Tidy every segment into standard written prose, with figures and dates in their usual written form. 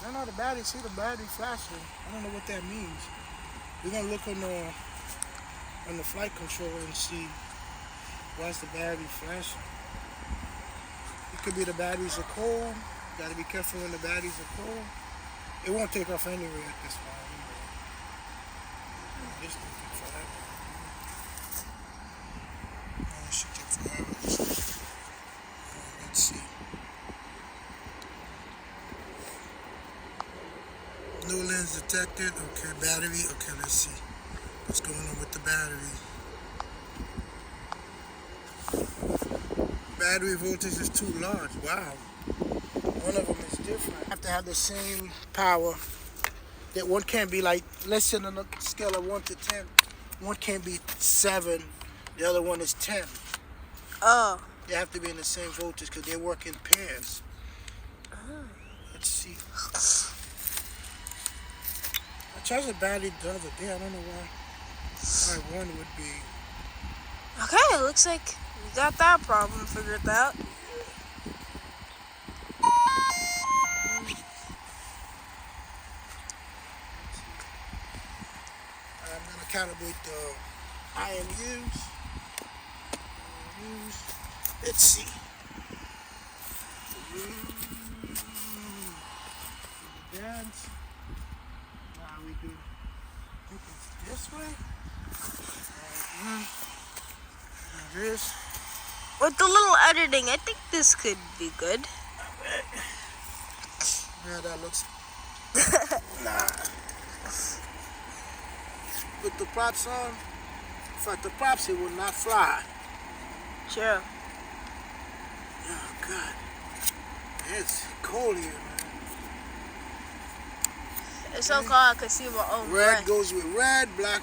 No, the battery. See the battery flashing. I don't know what that means. We're gonna look on the flight controller and see why is the battery flashing. It could be the batteries are cold. You gotta be careful when the batteries are cold. It won't take off anyway at this point. This thing took forever. It should take forever. Let's see. No lens detected. Okay, battery. Okay, let's see what's going on with the battery. Battery voltage is too large. Wow. One of them is different. You have to have the same power. That one can't be like, let's say on a scale of 1 to 10, one can't be 7, the other one is 10. Oh. They have to be in the same voltage because they work in pairs. Let's see. I charged the battery the other day. I don't know why one would be. Okay, it looks like we got that problem figured out. I'm going to calibrate the IMUs. Let's see. Dance. Now we do. I think it's this way. This. With the little editing, I think this could be good. Yeah, that looks. Nah. Put the props on. In fact, the props, it will not fly. Sure. Oh, God. It's cold here, man. It's so cold I can see my own Red breath. goes with red, black,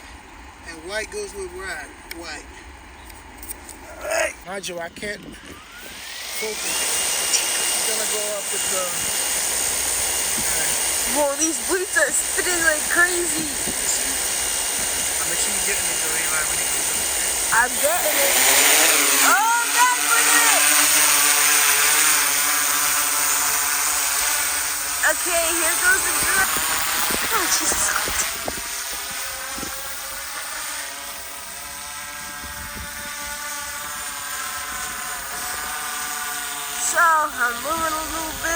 and white goes with red, white. Mind you, I can't focus. I'm gonna go up with the. Whoa, these boots are spinning like crazy. I'll make sure you get me though, Eli, when he goes up. I'm getting it. Oh, God, look at it. Okay, here goes the drill. Oh, Jesus. So, I'm moving a little bit.